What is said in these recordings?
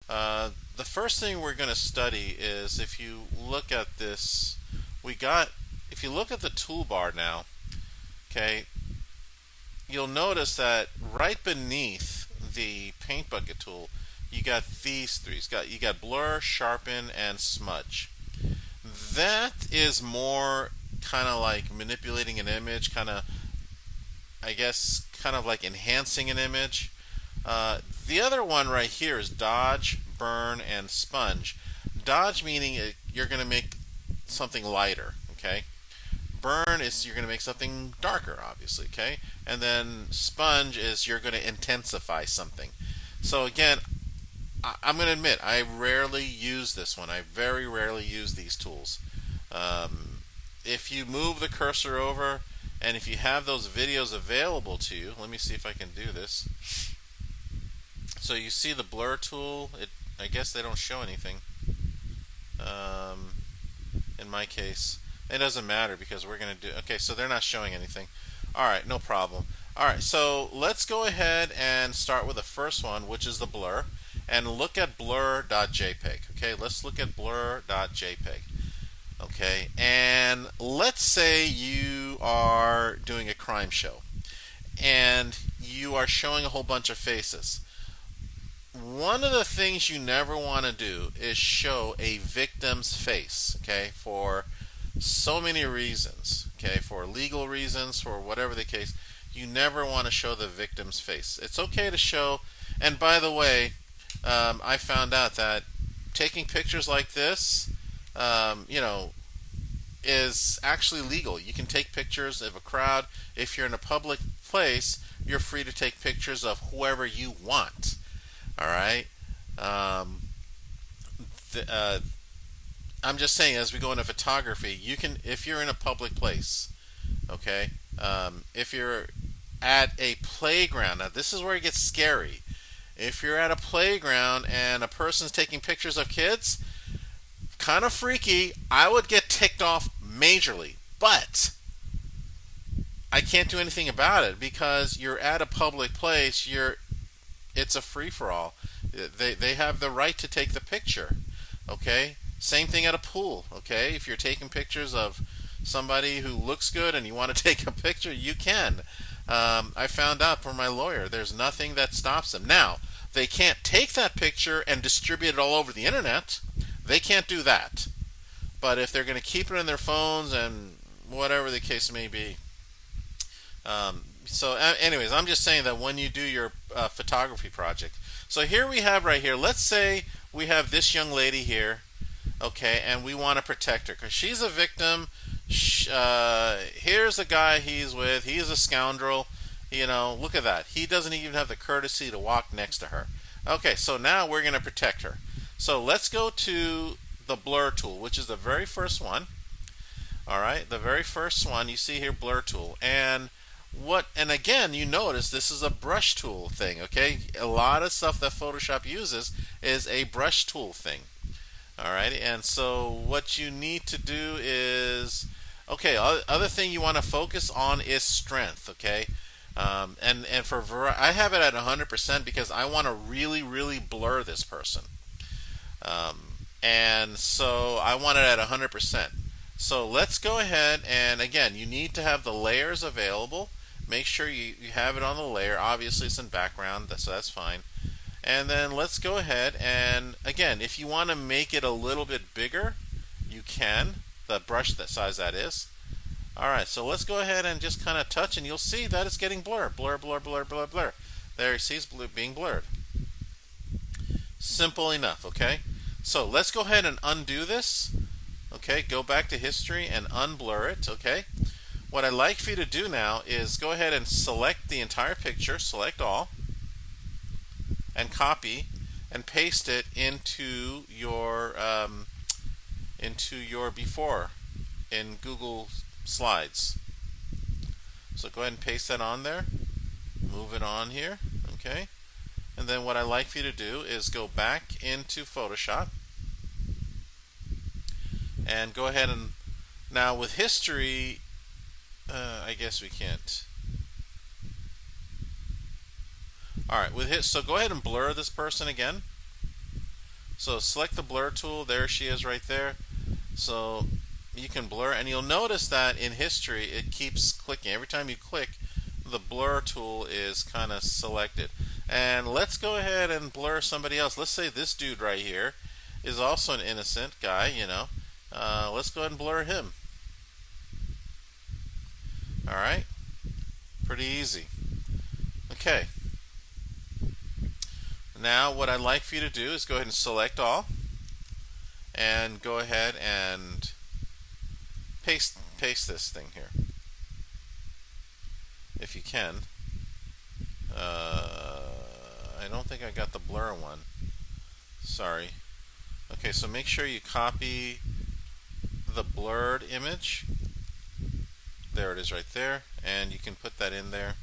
The first thing we're going to study is if you look at this, if you look at the toolbar now, okay, you'll notice that right beneath the paint bucket tool, you got these three. You got blur, sharpen, and smudge. That is more kind of like manipulating an image, kind of, I guess, kind of like enhancing an image. The other one right here is dodge, burn, and sponge. Dodge meaning you're going to make something lighter, okay? Burn is you're going to make something darker, obviously, okay? And then sponge is you're going to intensify something. So again, I'm going to admit I rarely use this one. I very rarely use these tools. If you move the cursor over, and if you have those videos available to you, let me see if I can do this. So you see the blur tool. I guess they don't show anything. In my case, it doesn't matter because we're going to do. Okay, so they're not showing anything. All right, no problem. All right, so let's go ahead and start with the first one, which is the blur, and look at blur.jpg. Okay, let's look at blur.jpg. Okay, and let's say you are doing a crime show and you are showing a whole bunch of faces. One of the things you never want to do is show a victim's face, okay, for so many reasons, okay, for legal reasons, for whatever the case. You never want to show the victim's face. It's okay to show, and by the way, I found out that taking pictures like this, is actually legal. You can take pictures of a crowd. If you're in a public place, you're free to take pictures of whoever you want. All right. Th- uh, I'm just saying, as we go into photography, you can, if you're in a public place, okay, if you're at a playground, now this is where it gets scary. If you're at a playground and a person's taking pictures of kids, kind of freaky. I would get ticked off majorly, but I can't do anything about it because you're at a public place. It's a free for all. They have the right to take the picture. Okay. Same thing at a pool. Okay. If you're taking pictures of somebody who looks good and you want to take a picture, you can. I found out from my lawyer, there's nothing that stops them. Now, they can't take that picture and distribute it all over the internet. They can't do that. But if they're going to keep it in their phones and whatever the case may be. Anyways, I'm just saying that when you do your photography project. So here we have right here, let's say we have this young lady here, okay, and we want to protect her because she's a victim. Here's the guy he's with. He's a scoundrel. Look at that. He doesn't even have the courtesy to walk next to her. Okay, so now we're going to protect her. So let's go to the blur tool, which is the very first one. All right, the very first one you see here, blur tool. And again, you notice this is a brush tool thing, okay? A lot of stuff that Photoshop uses is a brush tool thing. All right, and so what you need to do is, okay, other thing you want to focus on is strength, okay? I have it at 100% because I want to really, really blur this person. And so I want it at 100%. So let's go ahead and again, you need to have the layers available. Make sure you have it on the layer. Obviously, it's in background, so that's fine. And then let's go ahead and again, if you want to make it a little bit bigger, you can. The brush that size that is. All right, so let's go ahead and just kind of touch, and you'll see that it's getting blur, blur, blur, blur, blur, blur. There, you see it's being blurred. Simple enough, okay? So let's go ahead and undo this. Okay, go back to history and unblur it, okay? What I'd like for you to do now is go ahead and select the entire picture, select all, and copy and paste it into your before in Google Slides. So go ahead and paste that on there, move it on here, okay? And then what I'd like for you to do is go back into Photoshop and go ahead and now with history, I guess we can't. All right, so go ahead and blur this person again. So select the blur tool. There she is right there. So you can blur, and you'll notice that in history it keeps clicking. Every time you click, the blur tool is kind of selected. And let's go ahead and blur somebody else. Let's say this dude right here is also an innocent guy, you know. Let's go ahead and blur him. Alright, pretty easy. Okay, now what I'd like for you to do is go ahead and select all, and go ahead and paste this thing here, if you can. I don't think I got the blur one. Sorry. Okay, so make sure you copy the blurred image. There it is right there, and you can put that in there.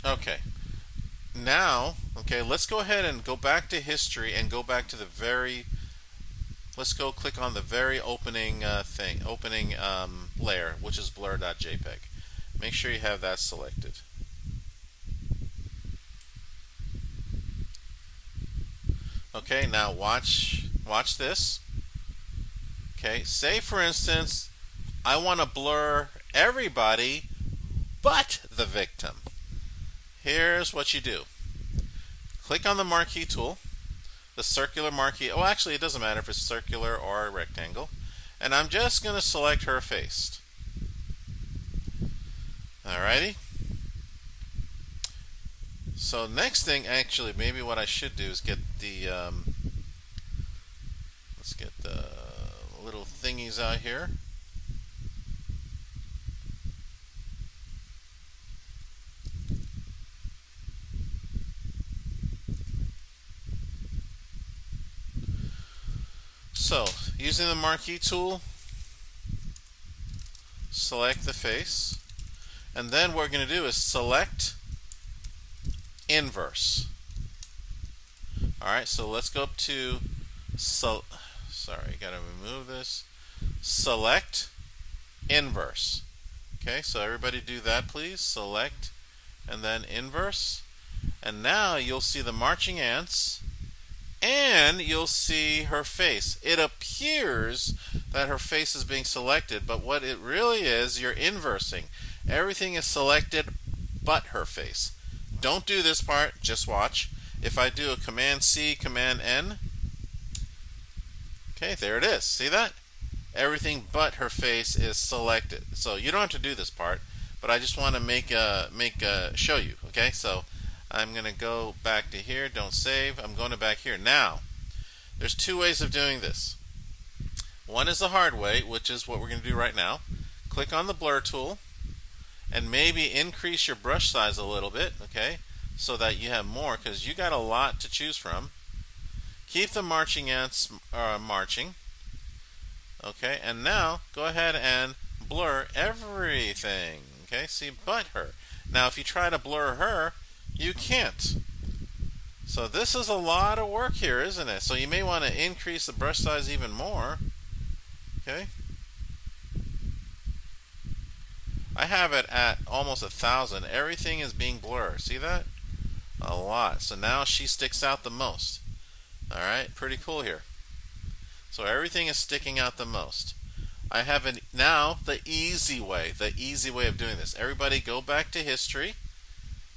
Okay. Now, okay, let's go ahead and go back to history and go back to the very, let's go click on the very opening layer, which is blur.jpg. Make sure you have that selected. Okay, now watch this. Okay, say for instance, I want to blur everybody but the victim. Here's what you do. Click on the marquee tool, the circular marquee. Oh, actually, it doesn't matter if it's circular or a rectangle. And I'm just going to select her face. Alrighty. So next thing, actually, maybe what I should do is get the, let's get the little thingies out here. So, using the marquee tool, select the face, and then what we're going to do is select inverse. Alright, so let's go up to, sorry, gotta remove this. Select inverse. Okay, so everybody do that please. Select and then inverse. And now you'll see the marching ants, and you'll see her face. It appears that her face is being selected, but what it really is, you're inversing. Everything is selected but her face. Don't do this part, just watch. If I do a Command C, Command N, okay, there it is. See that? Everything but her face is selected. So you don't have to do this part, but I just want to show you. Okay, so I'm going to go back to here. Don't save. I'm going to back here. Now, there's two ways of doing this. One is the hard way, which is what we're going to do right now. Click on the blur tool, and maybe increase your brush size a little bit, okay, so that you have more, because you got a lot to choose from. Keep the marching ants marching, okay, and now go ahead and blur everything, okay, see, but her. Now if you try to blur her, you can't. So this is a lot of work here, isn't it? So you may want to increase the brush size even more, okay. I have it at almost 1,000. Everything is being blurred. See that? A lot. So now she sticks out the most. Alright, pretty cool here. So everything is sticking out the most. I have now the easy way of doing this. Everybody go back to history.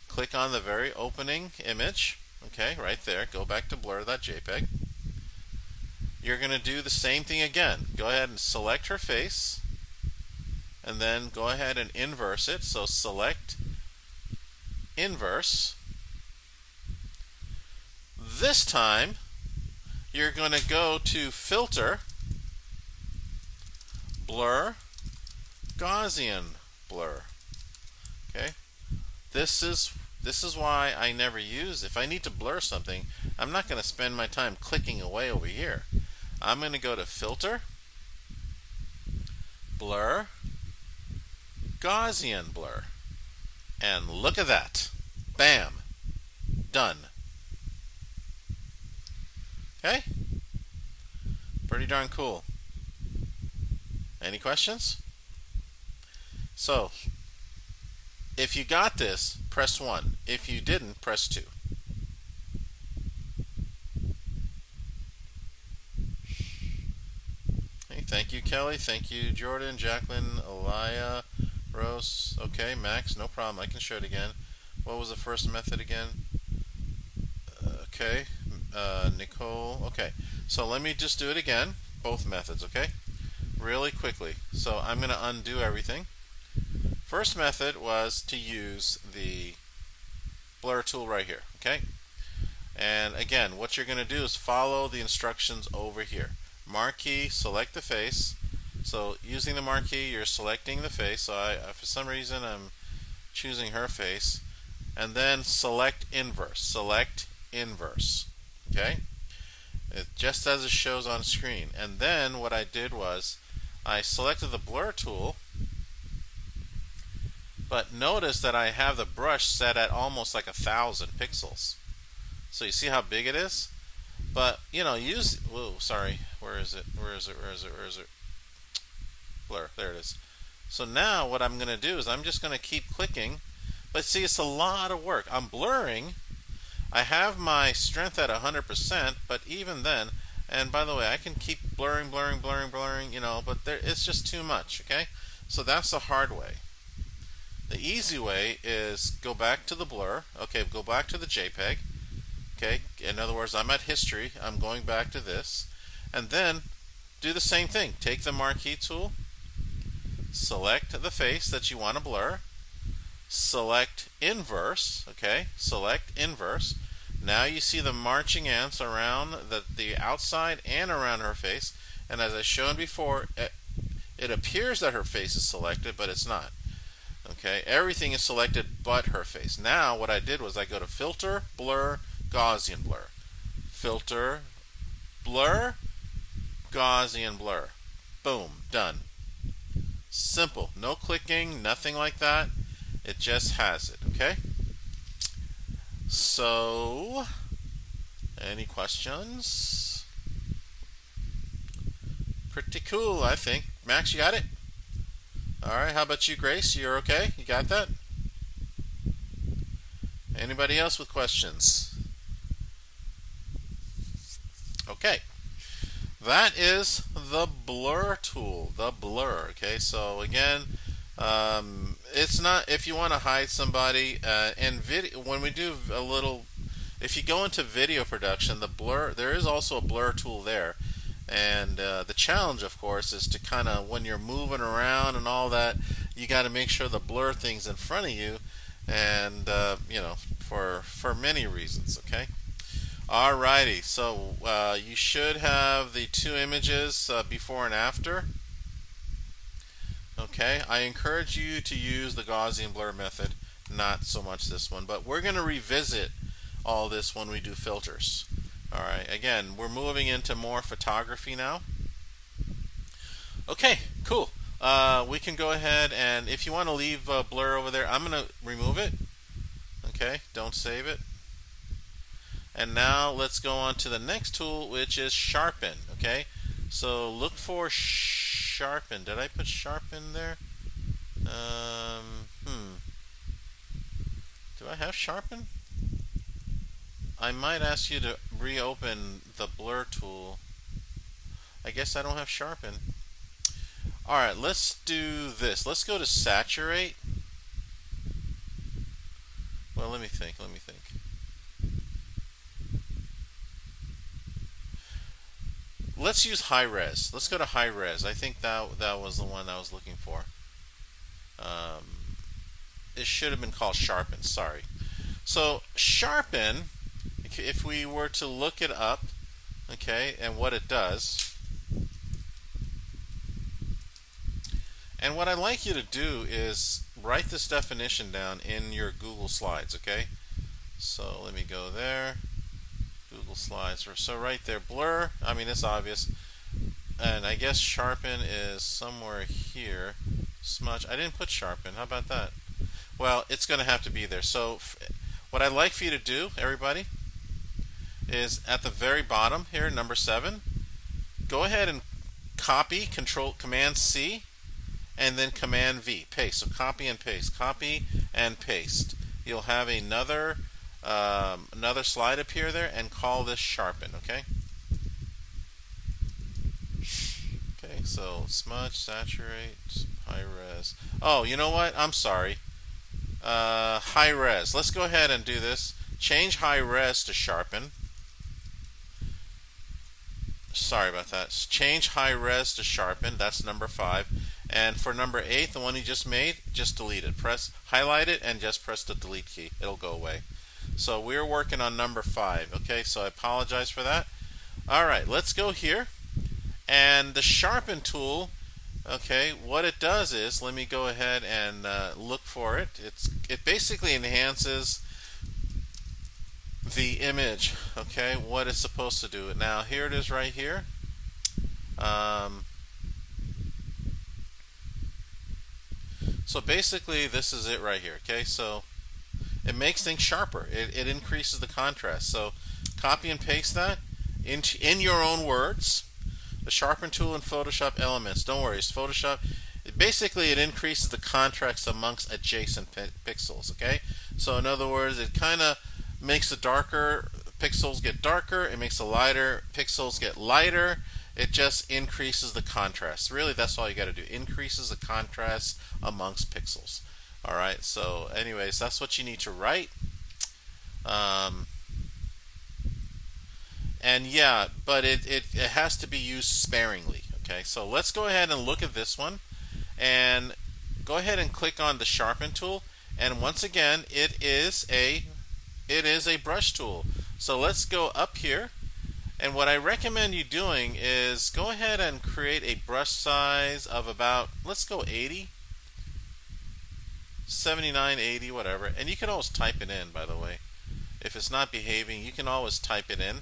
Click on the very opening image. Okay, right there. Go back to blur.jpg. You're going to do the same thing again. Go ahead and select her face, and then go ahead and inverse it. So select inverse. This time you're going to go to filter, blur, Gaussian blur. Okay, this is why I never use, if I need to blur something, I'm not going to spend my time clicking away over here. I'm going to go to filter, blur, Gaussian blur, and look at that. Bam. Done. Okay? Pretty darn cool. Any questions? So, If you got this, press 1. If you didn't, press 2. Hey, thank you, Kelly. Thank you, Jordan, Jacqueline, Elia, Rose. Okay, Max, no problem. I can show it again. What was the first method again? Okay, Nicole. Okay, so let me just do it again. Both methods, okay? Really quickly. So I'm going to undo everything. First method was to use the blur tool right here, okay? And again, what you're going to do is follow the instructions over here. Marquee, select the face. So using the marquee, you're selecting the face. So for some reason, I'm choosing her face. And then select inverse. Select inverse. Okay? Just as it shows on screen. And then what I did was I selected the blur tool, but notice that I have the brush set at almost like 1,000 pixels. So you see how big it is? But use, whoa, sorry, where is it? Blur, there it is. So now what I'm going to do is I'm just going to keep clicking, but see, it's a lot of work. I'm blurring. I have my strength at 100%, but even then, and by the way, I can keep blurring, but it's just too much, okay? So that's the hard way. The easy way is go back to the blur, okay, go back to the JPEG, okay? In other words, I'm at history, I'm going back to this, and then do the same thing. Take the marquee tool, select the face that you want to blur, select inverse, okay? Select inverse. Now you see the marching ants around the outside and around her face, and as I shown before, it appears that her face is selected, but it's not. Okay, everything is selected but her face. Now what I did was I go to Filter, Blur, Gaussian Blur. Filter, Blur, Gaussian Blur. Boom, done. Simple, no clicking, nothing like that. It just has it, okay? So, any questions? Pretty cool, I think. Max, you got it? Alright, how about you, Grace? You're okay? You got that? Anybody else with questions? Okay. That is the blur tool, the blur. Okay, so again, it's not, if you want to hide somebody, and video, when we do a little, if you go into video production, the blur, there is also a blur tool there. And the challenge, of course, is to kind of, when you're moving around and all that, you got to make sure the blur thing's in front of you, and for many reasons. Okay. Alrighty. So you should have the two images before and after. Okay. I encourage you to use the Gaussian blur method, not so much this one, but we're going to revisit all this when we do filters. Alright, again, we're moving into more photography now. Okay, cool. We can go ahead, and if you want to leave blur over there, I'm going to remove it. Okay, don't save it. And now let's go on to the next tool, which is Sharpen. Okay, so look for Sharpen. Did I put Sharpen there? Do I have Sharpen? I might ask you to reopen the blur tool. I guess I don't have Sharpen. Alright, let's do this. Let's go to Saturate. Well, let me think. Let's use high res. Let's go to high res. I think that was the one I was looking for. It should have been called Sharpen. Sorry. So Sharpen, if we were to look it up, okay, and what it does, and what I'd like you to do is write this definition down in your Google Slides, okay? So let me go there, Google Slides. So right there, blur, I mean, it's obvious, and I guess Sharpen is somewhere here. Smudge, I didn't put Sharpen. How about that? Well, it's going to have to be there. So what I'd like for you to do, everybody, is at the very bottom here, number 7, go ahead and copy, Command C, and then Command V, paste. So copy and paste, copy and paste. You'll have another slide appear there, and call this Sharpen. Okay. Okay. So smudge, saturate, high res. Oh, you know what? I'm sorry. High res. Let's go ahead and do this. Change high res to Sharpen. Sorry about that. Change high res to Sharpen. That's number 5. And for number 8, the one you just made, just delete it. Highlight it and just press the delete key. It'll go away. So we're working on number 5. Okay, so I apologize for that. All right, let's go here. And the Sharpen tool, okay, what it does is, let me go ahead and look for it. It basically enhances the image, okay, what it's supposed to do. Now here it is right here. So basically this is it right here. Okay, so it makes things sharper. It increases the contrast. So copy and paste that in your own words. The Sharpen tool in Photoshop Elements. Don't worry, it's Photoshop. Basically it increases the contrast amongst adjacent pixels. Okay, so in other words, it kind of makes the darker pixels get darker. It makes the lighter pixels get lighter. It just increases the contrast. Really, that's all you got to do. Increases the contrast amongst pixels. All right. So, anyways, that's what you need to write. And yeah, but it has to be used sparingly. Okay. So let's go ahead and look at this one, and go ahead and click on the Sharpen tool. And once again, it is a brush tool. So let's go up here, and what I recommend you doing is go ahead and create a brush size of about, let's go 80, 79, 80, whatever. And you can always type it in, by the way. If it's not behaving, you can always type it in.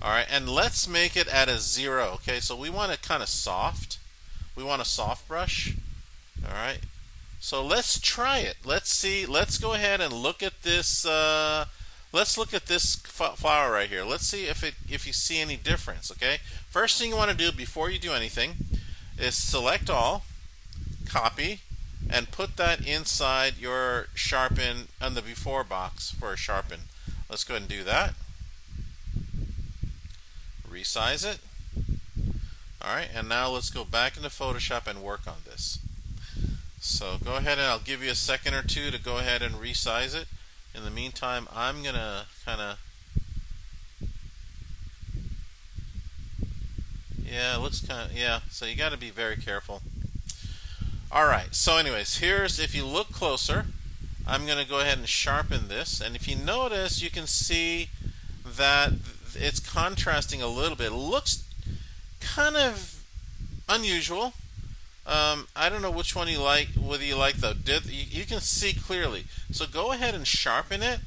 Alright, and let's make it at a 0. Okay, so we want it kind of soft. We want a soft brush. Alright. So let's try it. Let's see. Let's go ahead and look at this. Let's look at this flower right here. Let's see if you see any difference. Okay. First thing you want to do before you do anything is select all, copy, and put that inside your Sharpen on the before box for a Sharpen. Let's go ahead and do that. Resize it. All right. And now let's go back into Photoshop and work on this. So go ahead and I'll give you a second or two to go ahead and resize it. In the meantime, I'm going to kind of, yeah, it looks kind of, yeah, so you got to be very careful. Alright, so anyways, if you look closer, I'm going to go ahead and sharpen this. And if you notice, you can see that it's contrasting a little bit. It looks kind of unusual. I don't know which one you like, whether you like the you can see clearly. So go ahead and sharpen it,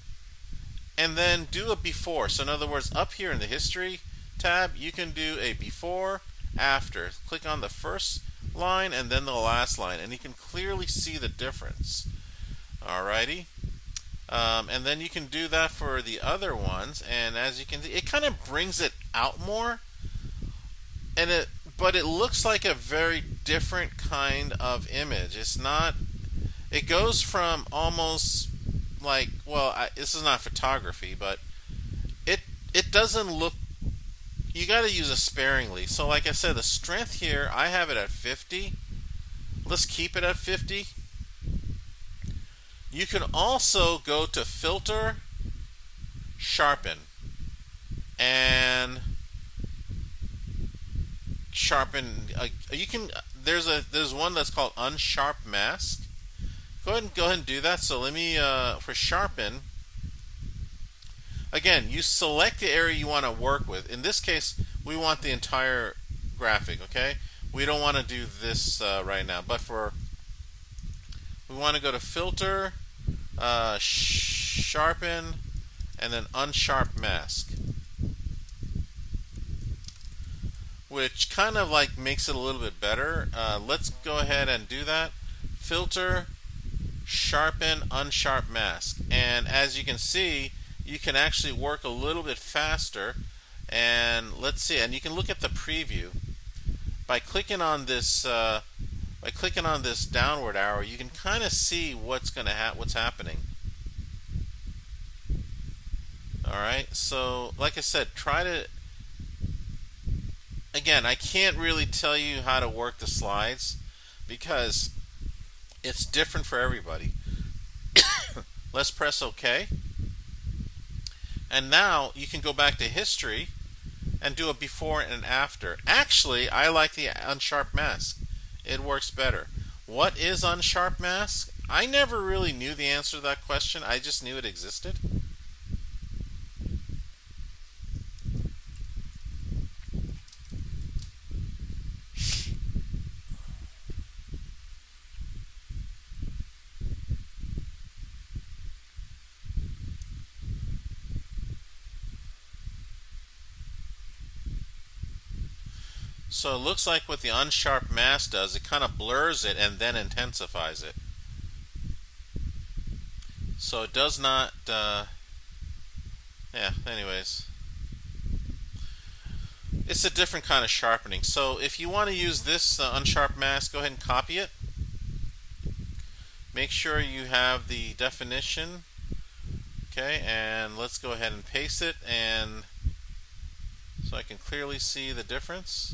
and then do a before. So in other words, up here in the history tab, you can do a before, after. Click on the first line and then the last line, and you can clearly see the difference. Alrighty. And then you can do that for the other ones, and as you can see, it kind of brings it out more, but it looks like a very different kind of image. It's not. It goes from almost like, well, this is not photography, but it doesn't look. You got to use it sparingly. So, like I said, the strength here, I have it at 50. Let's keep it at 50. You can also go to Filter, Sharpen, and sharpen. You can. There's one that's called Unsharp Mask. Go ahead and do that. So let me for Sharpen. Again, you select the area you want to work with. In this case, we want the entire graphic. Okay, we don't want to do this right now, but we want to go to Filter, Sharpen, and then Unsharp Mask, which kind of like makes it a little bit better. Let's go ahead and do that. Filter, Sharpen, Unsharp Mask, and as you can see, you can actually work a little bit faster. And let's see, and you can look at the preview by clicking on this by clicking on this downward arrow, you can kind of see what's happening. All right. So, like I said, try to. Again, I can't really tell you how to work the slides because it's different for everybody. Let's press OK. And now you can go back to history and do a before and after. Actually, I like the unsharp mask. It works better. What is unsharp mask? I never really knew the answer to that question. I just knew it existed. So it looks like what the unsharp mask does, it kind of blurs it and then intensifies it. So it does not, anyways. It's a different kind of sharpening. So if you want to use this unsharp mask, go ahead and copy it. Make sure you have the definition. Okay, and let's go ahead and paste it, and so I can clearly see the difference.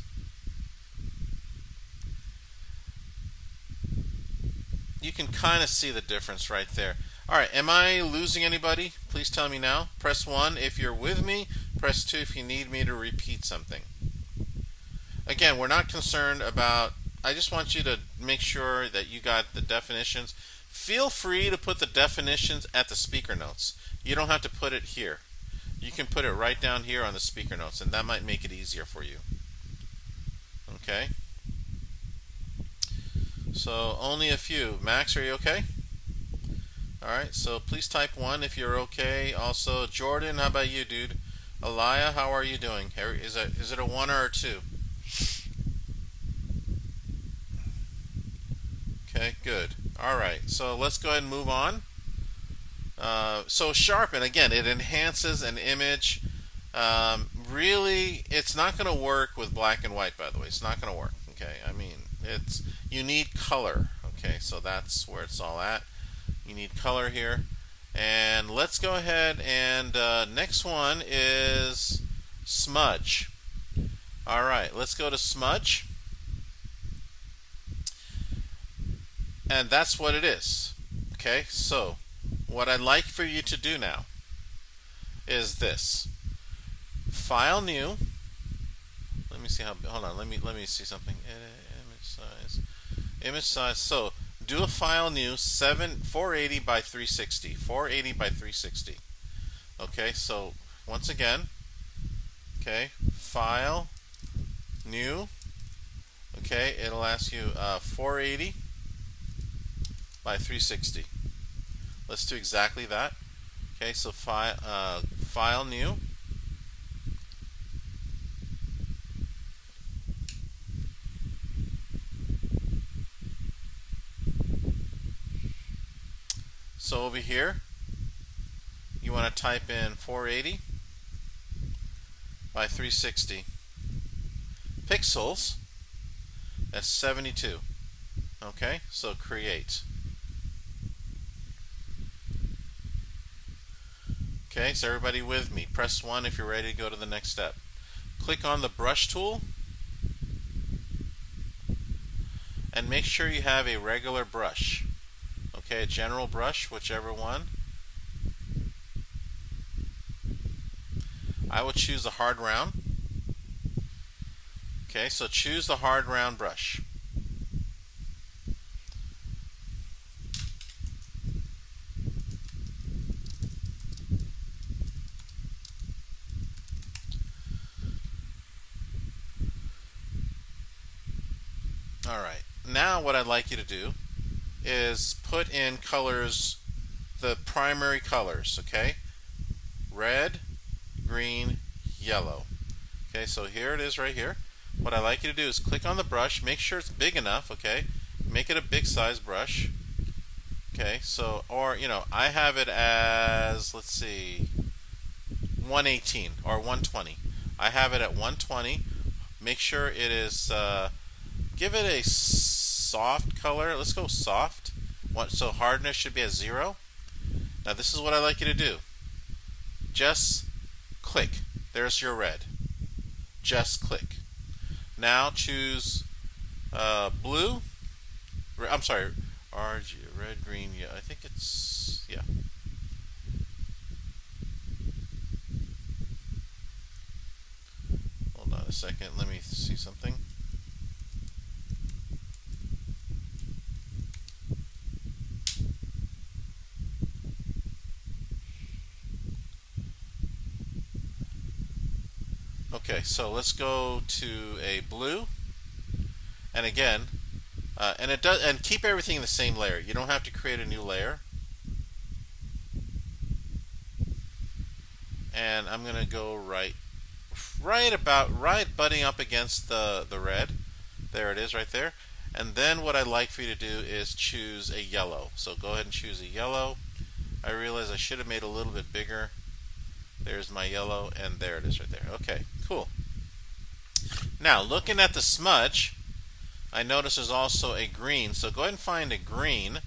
You can kind of see the difference right there. Alright, am I losing anybody? Please tell me now. Press 1 if you're with me. Press 2 if you need me to repeat something. Again, we're not concerned about... I just want you to make sure that you got the definitions. Feel free to put the definitions at the speaker notes. You don't have to put it here. You can put it right down here on the speaker notes, and that might make it easier for you. Okay? So only a few. Max, are you okay? Alright, so please type 1 if you're okay. Also, Jordan, how about you, dude? Aliyah, how are you doing? Is it a 1 or a 2? Okay, good. Alright, so let's go ahead and move on. So Sharpen, again, it enhances an image. Really, it's not going to work with black and white, by the way. It's not going to work. Okay, I mean, you need color. Okay, so that's where it's all at. You need color here. And let's go ahead and next one is Smudge. Alright, let's go to Smudge. And that's what it is. Okay, so what I'd like for you to do now is this. File new. Let me see how, hold on, let me see something. Image size. So do a file new 480 by 360. 480 by 360. Okay, so once again, okay, file new. Okay, it'll ask you 480 by 360. Let's do exactly that. Okay, so file new. So over here, you want to type in 480 by 360 pixels. That's 72. Okay, so create. Okay, so everybody with me. Press 1 if you're ready to go to the next step. Click on the brush tool and make sure you have a regular brush. Okay, a general brush, whichever one. I would choose a hard round. Okay, so choose the hard round brush. Alright, now what I'd like you to do is put in colors, the primary colors, okay? Red, green, yellow. Okay, so here it is right here. What I'd like you to do is click on the brush, make sure it's big enough, okay? Make it a big size brush. Okay, so, or, I have it as, let's see, 118 or 120. I have it at 120. Make sure it is, give it a soft color. Let's go soft. So hardness should be at 0. Now this is what I like you to do. Just click. There's your red. Just click. Now choose blue. I'm sorry, RG, red, green. Yeah, I think it's, yeah. Hold on a second. Let me see something. Okay, so let's go to a blue, and again, and keep everything in the same layer. You don't have to create a new layer. And I'm gonna go right butting up against the red. There it is, right there. And then what I'd like for you to do is choose a yellow. So go ahead and choose a yellow. I realize I should have made it a little bit bigger. There's my yellow, and there it is right there. Okay, cool. Now, looking at the smudge, I notice there's also a green. So go ahead and find a green.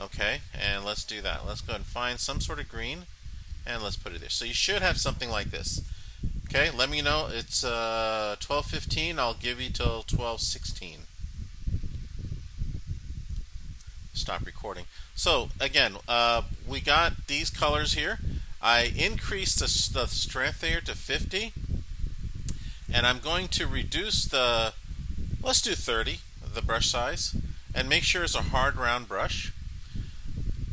Okay, and let's do that. Let's go ahead and find some sort of green, and let's put it there. So you should have something like this. Okay, let me know. It's 12:15. I'll give you till 12:16. Stop recording. So again, we got these colors here. I increased the strength here to 50, and I'm going to reduce let's do 30, the brush size, and make sure it's a hard round brush,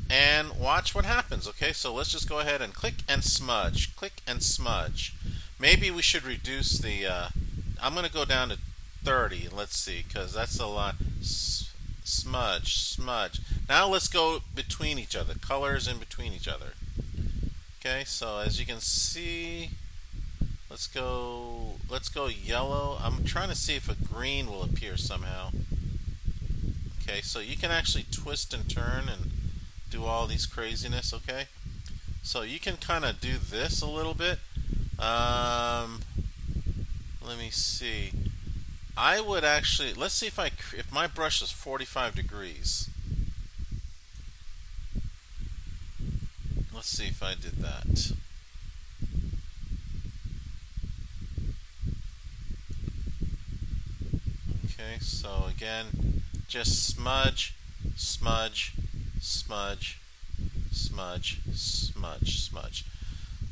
and watch what happens. Okay, so let's just go ahead and click and smudge, click and smudge. Maybe we should reduce I'm going to go down to 30, let's see, because that's a lot. Smudge, smudge. Now let's go between each other, colors in between each other. Okay, so as you can see, let's go yellow. I'm trying to see if a green will appear somehow. Okay, so you can actually twist and turn and do all these craziness, okay? So you can kind of do this a little bit. Let me see. I would actually, let's see if my brush is 45 degrees. Let's see if I did that. Okay, so again, just smudge, smudge, smudge, smudge, smudge, smudge.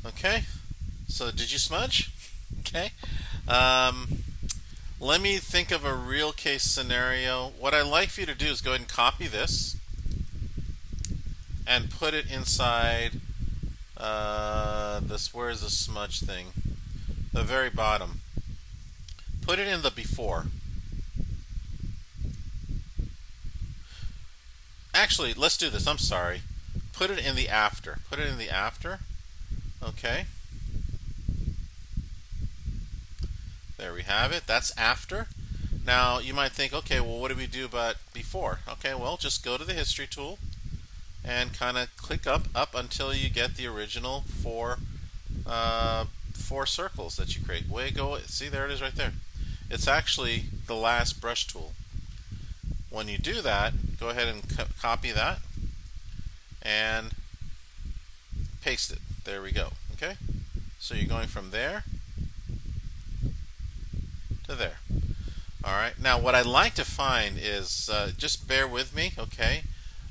Okay, so did you smudge? Okay. Let me think of a real case scenario. What I'd like for you to do is go ahead and copy this and put it inside where's the smudge thing? The very bottom. Put it in the before. Actually, let's do this. I'm sorry. Put it in the after. Put it in the after. Okay. There we have it. That's after. Now, you might think, okay, well, what do we do about before? Okay, well, just go to the history tool and kind of click up until you get the original four circles that you create. See, there it is right there. It's actually the last brush tool. When you do that, go ahead and copy that and paste it. There we go. Okay, so you're going from there to there. All right. Now, what I'd like to find is just bear with me. Okay,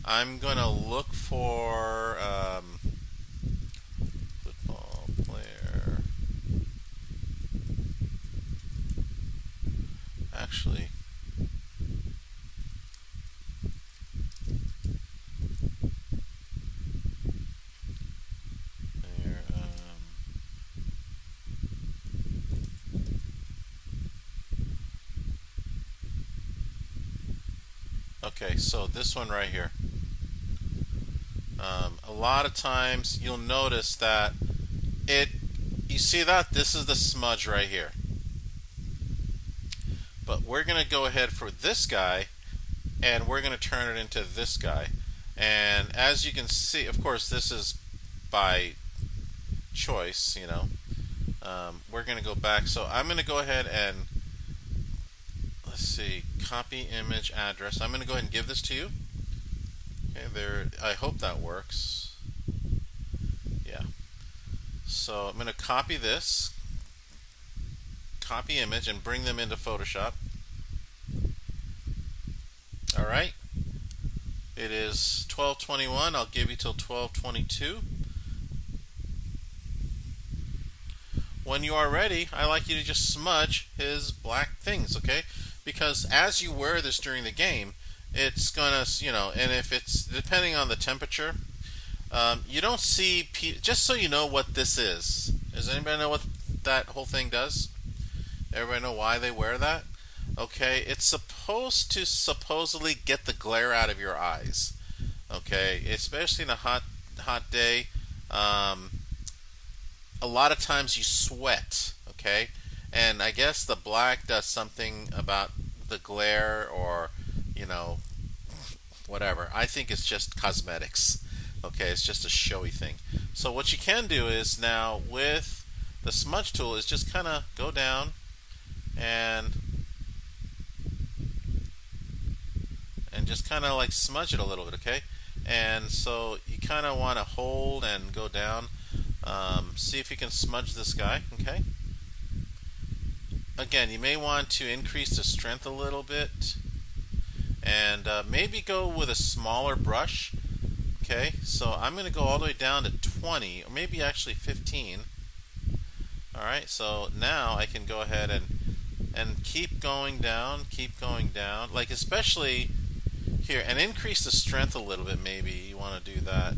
I'm going to look for football player. Actually, there. Okay, so this one right here. A lot of times you'll notice that you see that this is the smudge right here. But we're going to go ahead for this guy and we're going to turn it into this guy. And as you can see, of course, this is by choice, you know. We're going to go back. So I'm going to go ahead and let's let's see, copy image address. I'm going to go ahead and give this to you. Okay, there. I hope that works. Yeah. So I'm going to copy this, copy image, and bring them into Photoshop. All right. It is 12:21. I'll give you till 12:22. When you are ready, I like you to just smudge his black things, okay? Because as you wear this during the game, it's gonna, and if it's depending on the temperature, you don't see. Just so you know what this is. Does anybody know what that whole thing does? Everybody know why they wear that? Okay, it's supposed to supposedly get the glare out of your eyes. Okay, especially in a hot day. A lot of times you sweat. Okay, and I guess the black does something about the glare, or whatever. I think it's just cosmetics. Okay, it's just a showy thing. So what you can do is now with the smudge tool is just kind of go down and just kind of like smudge it a little bit, okay? And so you kind of want to hold and go down. See if you can smudge this guy, okay? Again, you may want to increase the strength a little bit, and maybe go with a smaller brush. Okay, so I'm going to go all the way down to 20, or maybe actually 15. Alright, so now I can go ahead and keep going down, like especially here, and increase the strength a little bit. Maybe you want to do that.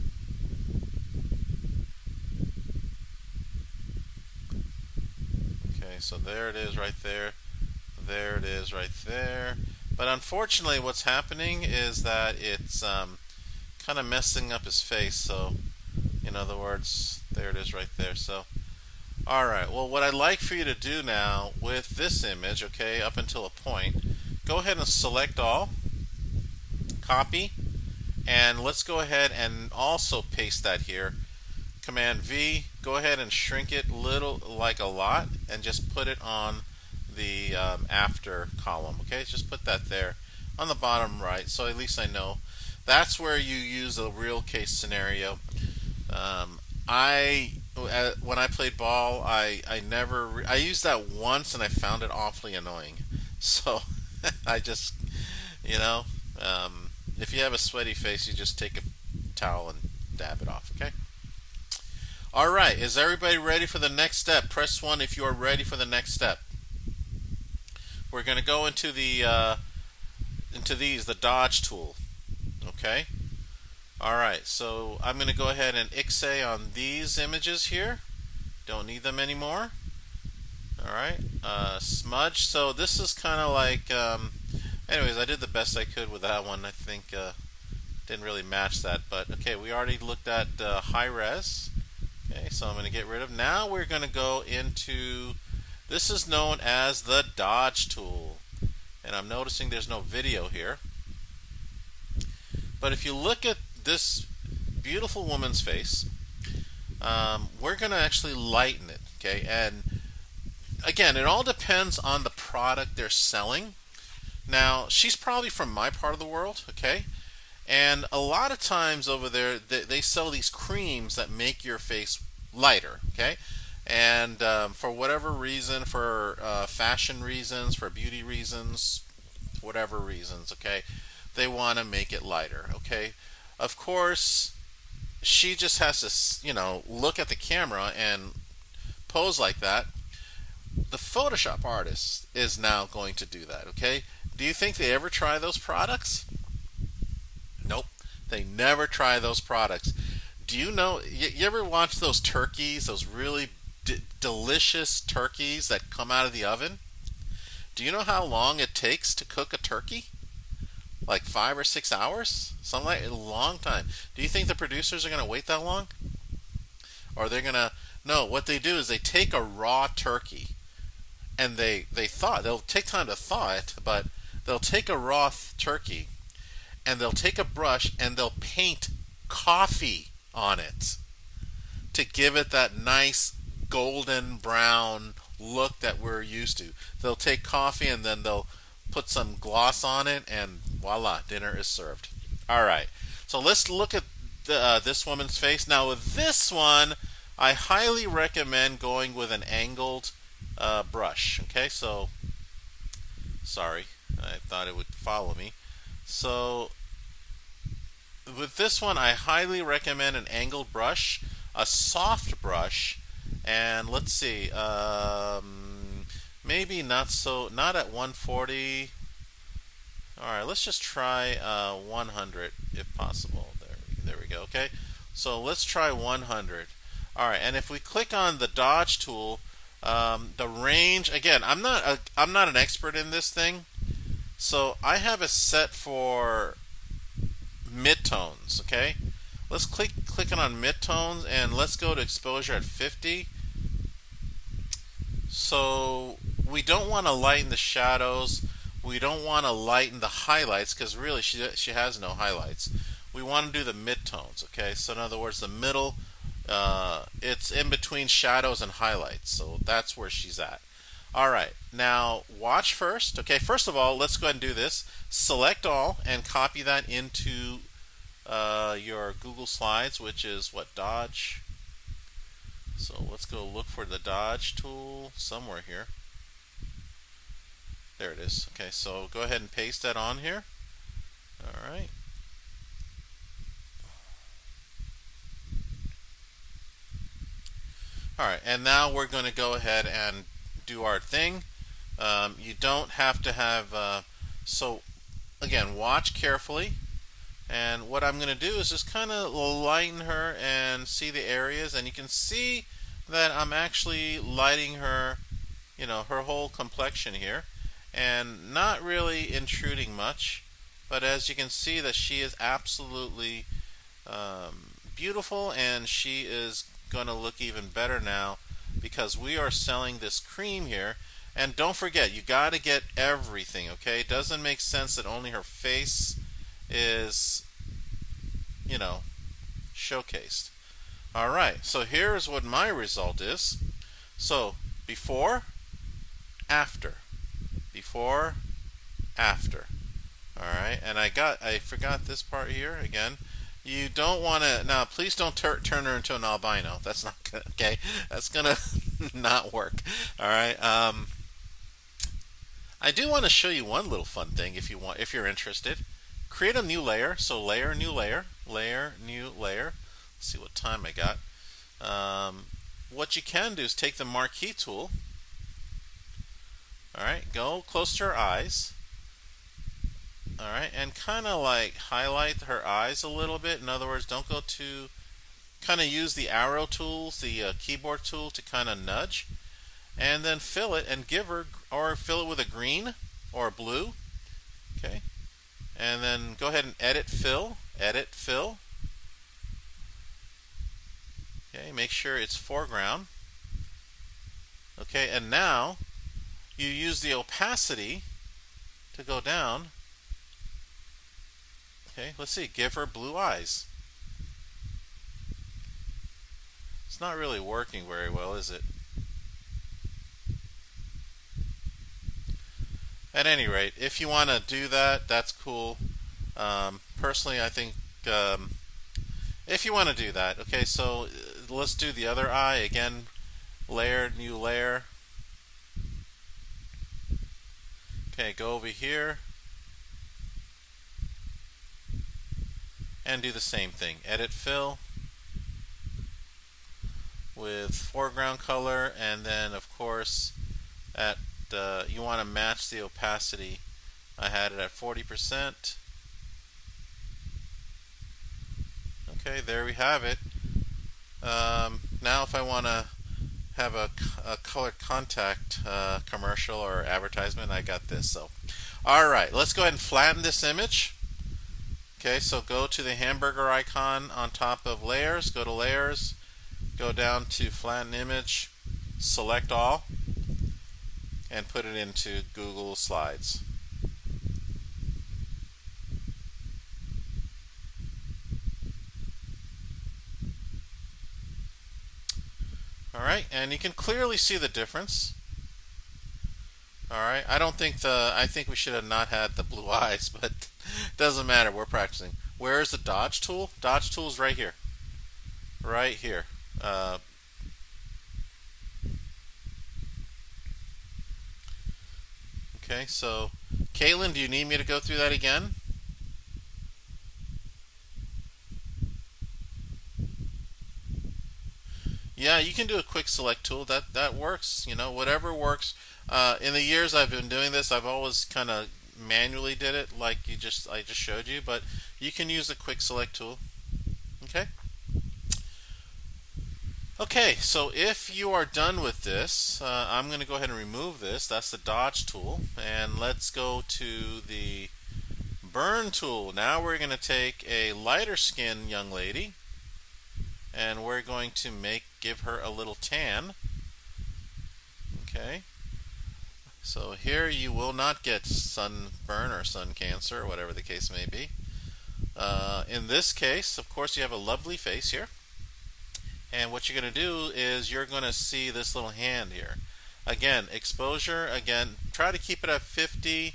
Okay, so there it is right there. There it is right there. But unfortunately what's happening is that it's kind of messing up his face. So in other words, there it is right there. So alright, well, what I'd like for you to do now with this image, okay, up until a point, go ahead and select all, copy, and let's go ahead and also paste that here. Command V, go ahead and shrink it like a lot, and just put it on the after column. Okay, just put that there on the bottom right, so at least I know that's where you use a real case scenario. When I played ball, I used that once and I found it awfully annoying. So I just, if you have a sweaty face, you just take a towel and dab it off. Okay. All right. Is everybody ready for the next step? Press 1 if you are ready for the next step. We're going to go into the dodge tool. Okay. All right. So I'm going to go ahead and Ixay on these images here. Don't need them anymore. All right. Smudge. So this is kind of like. Anyways, I did the best I could with that one. I think didn't really match that, but okay. We already looked at high res. Okay, so I'm going to get rid of. Now we're going to go into. This is known as the dodge tool, and I'm noticing there's no video here. But if you look at this beautiful woman's face, we're going to actually lighten it. Okay, and again, it all depends on the product they're selling. Now, she's probably from my part of the world, okay? And a lot of times over there, they sell these creams that make your face lighter, okay? And for whatever reason, for fashion reasons, for beauty reasons, whatever reasons, okay, they want to make it lighter, okay? Of course, she just has to, look at the camera and pose like that. The Photoshop artist is now going to do that, okay? Do you think they ever try those products? Nope, they never try those products. Do you know, you ever watch those turkeys, those really delicious turkeys that come out of the oven? Do you know how long it takes to cook a turkey? Like 5 or 6 hours? Something like a long time. Do you think the producers are going to wait that long? Or they're going to, no, what they do is they take a raw turkey and they'll take time to thaw it, but they'll take a raw turkey and they'll take a brush and they'll paint coffee on it to give it that nice golden brown look that we're used to. They'll take coffee and then they'll put some gloss on it, and voila, dinner is served. All right, so let's look at this woman's face. Now with this one, I highly recommend going with an angled brush. Okay, so sorry, I thought it would follow me. So with this one, I highly recommend an angled brush, a soft brush, and let's see, maybe not at 140. All right, let's just try 100 if possible. There we go. Okay, so let's try 100. All right, and if we click on the dodge tool, the range again. I'm not an expert in this thing, so I have it set for midtones. Okay, let's click on midtones and let's go to exposure at 50. So we don't want to lighten the shadows. We don't want to lighten the highlights because really she has no highlights. We want to do the midtones. Okay, so in other words, the middle, it's in between shadows and highlights. So that's where she's at. All right, now watch first. Okay, first of all, let's go ahead and do this. Select all and copy that into your Google Slides, which is what, Dodge. So let's go look for the Dodge tool somewhere here. There it is. Okay, so go ahead and paste that on here. All right. All right, and now we're going to go ahead and do our thing. You don't have to have, so again, watch carefully. And what I'm going to do is just kind of lighten her and see the areas. And you can see that I'm actually lighting her, her whole complexion here. And not really intruding much. But as you can see that she is absolutely beautiful. And she is going to look even better now because we are selling this cream here. And don't forget, you got to get everything, okay? It doesn't make sense that only her face is, showcased. All right, so here's what my result is. So before, after, before, after. All right, and I forgot this part here again. You don't want to, now please don't turn her into an albino. That's not good, okay? That's gonna not work. All right. I do want to show you one little fun thing if you're interested. Create a new layer. So layer, new layer, layer, new layer. Let's see what time I got. What you can do is take the marquee tool. All right, go close to her eyes. All right, and kind of like highlight her eyes a little bit. In other words, don't go too. Kind of use the arrow tools, the keyboard tool to kind of nudge. And then fill it and give her, or fill it with a green or a blue. Okay. And then go ahead and edit fill. Edit fill. Okay, make sure it's foreground. Okay, and now you use the opacity to go down. Okay, let's see, give her blue eyes. It's not really working very well, is it? At any rate, if you want to do that, that's cool. Personally, I think if you want to do that, okay, so let's do the other eye. Again, layer, new layer. Okay, go over here and do the same thing. Edit fill with foreground color, and then of course at you want to match the opacity. I had it at 40%. Okay, there we have it. Now if I want to have a colored contact commercial or advertisement, I got this. So, alright, let's go ahead and flatten this image. Okay, so go to the hamburger icon on top of layers, go to layers, go down to flatten image, select all, and put it into Google Slides. Alright, and you can clearly see the difference. All right. I think we should have not had the blue eyes, but doesn't matter. We're practicing. Where is the dodge tool? Dodge tool is right here. Right here. Uh, okay. So, Caitlin, do you need me to go through that again? Yeah, you can do a quick select tool. That works. You know, whatever works. In the years I've been doing this, I've always kind of manually did it, like I just showed you. But you can use a quick select tool. Okay. Okay. So if you are done with this, I'm going to go ahead and remove this. That's the dodge tool, and let's go to the burn tool. Now we're going to take a lighter skin young lady, and we're going to give her a little tan. Okay. So here you will not get sunburn or sun cancer or whatever the case may be. In this case, of course, you have a lovely face here. And what you're going to do is you're going to see this little hand here. Again, exposure, again, try to keep it at 50.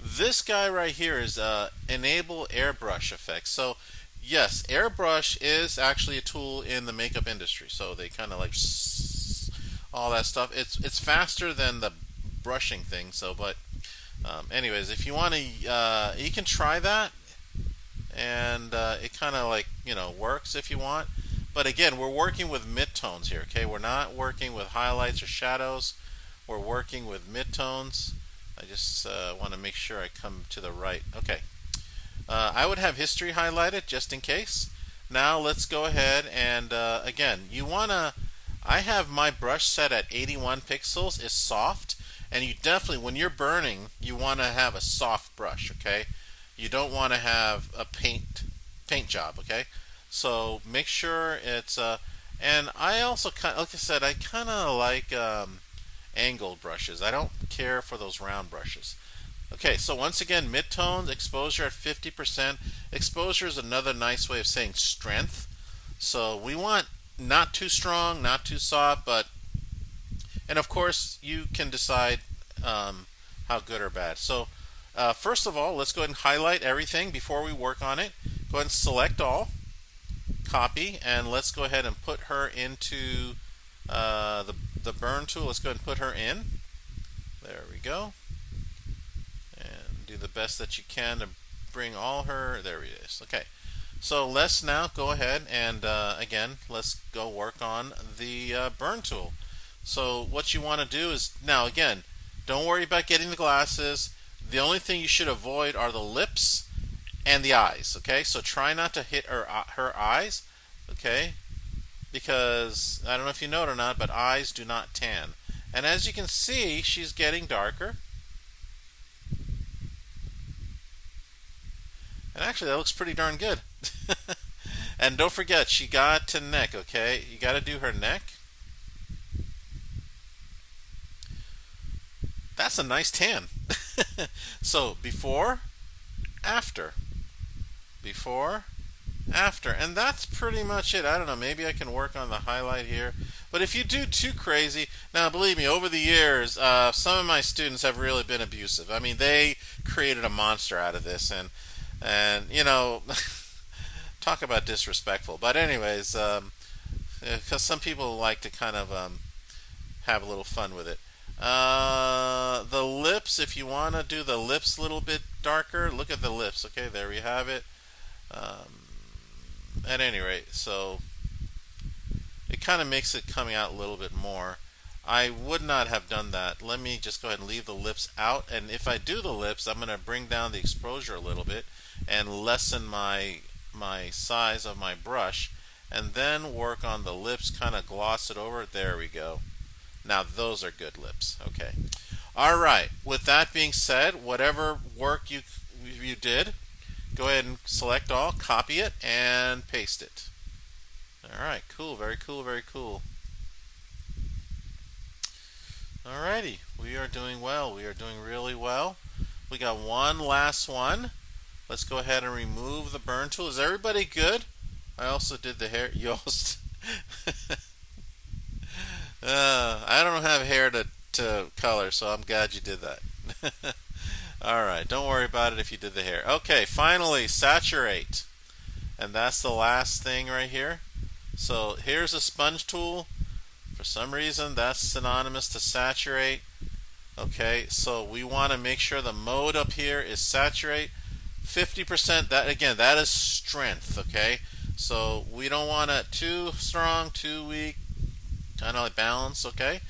This guy right here is enable airbrush effect. So yes, airbrush is actually a tool in the makeup industry. So they kind of like all that stuff. It's faster than the brushing thing. So, but anyways, if you want to, you can try that, and it kind of like works if you want. But again, we're working with midtones here. Okay, we're not working with highlights or shadows. We're working with midtones. I just want to make sure I come to the right. Okay. I would have history highlighted just in case. Now let's go ahead and again, I have my brush set at 81 pixels. It's soft, and you definitely, when you're burning, you want to have a soft brush. Okay, you don't want to have a paint job. Okay, so make sure it's and I also like I said, I kind of like angled brushes. I don't care for those round brushes. Okay, so once again, midtones, exposure at 50%. Exposure is another nice way of saying strength. So we want not too strong, not too soft, and of course, you can decide how good or bad. So first of all, let's go ahead and highlight everything before we work on it. Go ahead and select all, copy, and let's go ahead and put her into the burn tool. Let's go ahead and put her in. There we go. Do the best that you can to bring all her. There it is. Okay, so let's now go ahead and again, let's go work on the burn tool. So what you want to do is, now again, don't worry about getting the glasses. The only thing you should avoid are the lips and the eyes. Okay, so try not to hit her eyes. Okay, because I don't know if you know it or not, but eyes do not tan. And as you can see, she's getting darker. And actually, that looks pretty darn good. And don't forget, she got to neck, okay? You got to do her neck. That's a nice tan. So, before, after. Before, after. And that's pretty much it. I don't know, maybe I can work on the highlight here. But if you do too crazy, now believe me, over the years, some of my students have really been abusive. I mean, they created a monster out of this, and talk about disrespectful. But anyways, because some people like to kind of have a little fun with it. The lips, if you want to do the lips a little bit darker, look at the lips. Okay, there we have it. At any rate, so it kind of makes it coming out a little bit more. I would not have done that. Let me just go ahead and leave the lips out, and if I do the lips, I'm going to bring down the exposure a little bit and lessen my size of my brush, and then work on the lips, kind of gloss it over. There we go. Now those are good lips. Okay. All right. With that being said, whatever work you did, go ahead and select all, copy it, and paste it. All right. Cool. Very cool. Very cool. Alrighty, we are doing well. We are doing really well. We got one last one. Let's go ahead and remove the burn tool. Is everybody good? I also did the hair. I don't have hair to color, so I'm glad you did that. Alright, don't worry about it if you did the hair. Okay, finally, saturate. And that's the last thing right here. So here's a sponge tool. For some reason, that's synonymous to saturate. Okay, so we want to make sure the mode up here is saturate. 50%, that again, that is strength, okay? So we don't want it too strong, too weak, kind of like balance, okay?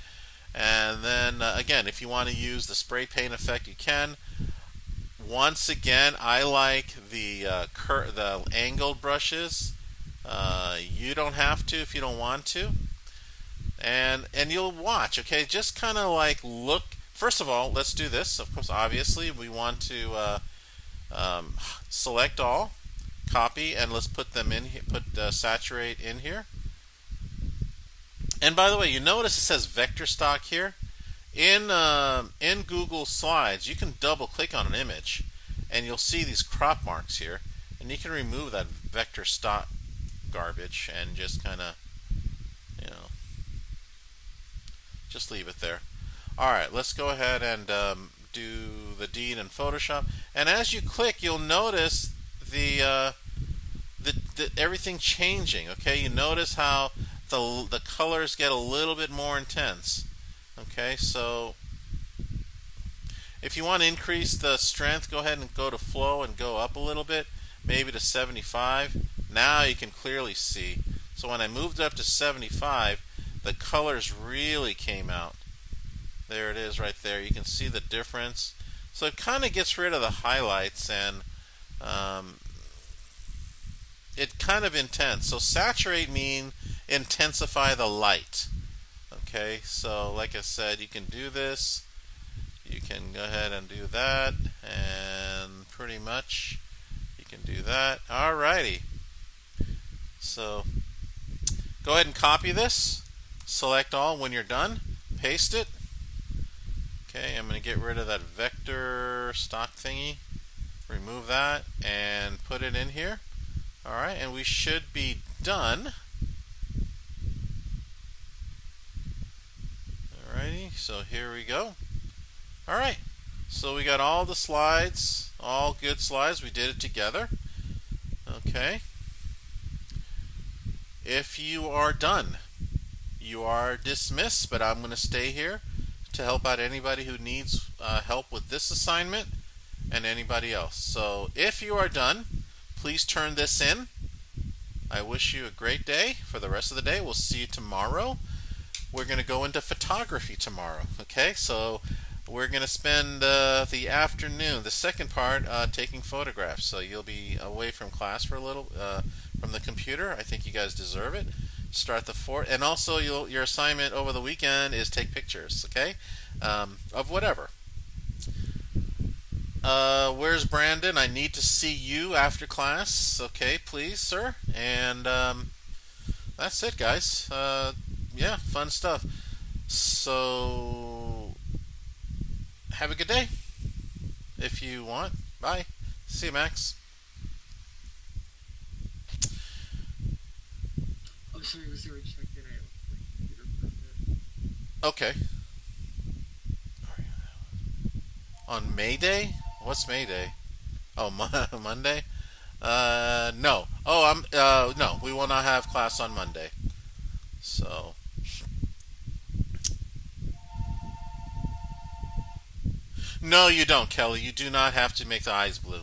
And then again, if you want to use the spray paint effect, you can. Once again, I like the angled brushes. You don't have to if you don't want to. And you'll watch, okay? Just kind of like look. First of all, let's do this. Of course, obviously, we want to select all, copy, and let's put them in here. Put saturate in here. And by the way, you notice it says vector stock here. In Google Slides, you can double click on an image, and you'll see these crop marks here, and you can remove that vector stock garbage and just kind of, you know, just leave it there. All right, let's go ahead and do the deed in Photoshop. And as you click, you'll notice the everything changing. Okay, you notice how the colors get a little bit more intense. Okay, so if you want to increase the strength, go ahead and go to flow and go up a little bit, maybe to 75. Now you can clearly see. So when I moved up to 75, the colors really came out. There it is right there. You can see the difference. So it kind of gets rid of the highlights, and it kind of intense. So saturate mean intensify the light. Okay, so like I said, you can do this. You can go ahead and do that, and pretty much you can do that. Alrighty. So go ahead and copy this. Select all when you're done. Paste it. Okay, I'm going to get rid of that vector stock thingy. Remove that and put it in here. Alright, and we should be done. Alrighty, so here we go. Alright, so we got all the slides, all good slides. We did it together. Okay. If you are done, you are dismissed, but I'm going to stay here to help out anybody who needs help with this assignment and anybody else. So if you are done, please turn this in. I wish you a great day for the rest of the day. We'll see you tomorrow. We're going to go into photography tomorrow. Okay, so we're going to spend the afternoon, the second part, taking photographs. So you'll be away from class for a little, from the computer. I think you guys deserve it. Start the fourth, and also your assignment over the weekend is take pictures, okay, of whatever. Where's Brandon? I need to see you after class. Okay, please, sir. And that's it, guys. Yeah, fun stuff. So have a good day if you want. Bye. See you, Max. Oh, sorry, was there a check that I computer for a bit? Okay. On May Day? What's May Day? Oh, Monday? No. Oh, no, we will not have class on Monday. So, no, you don't, Kelly. You do not have to make the eyes blue.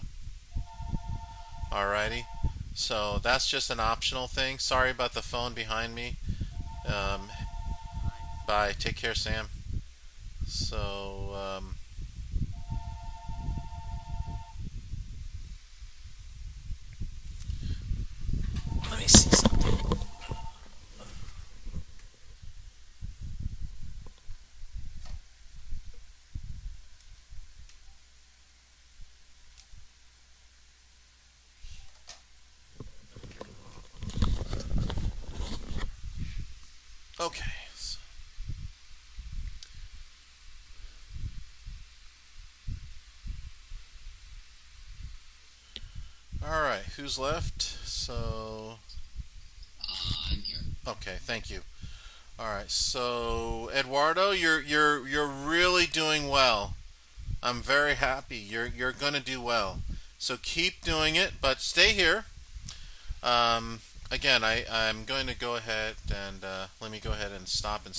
Alrighty. So that's just an optional thing. Sorry about the phone behind me. Um, Bye. Take care, Sam. So, let me see something. Okay. All right. Who's left? So, I'm here. okay. Thank you. All right, so Eduardo, you're really doing well. I'm very happy. You're gonna do well. So keep doing it, but stay here. Um, Again, I'm going to go ahead and let me go ahead and stop and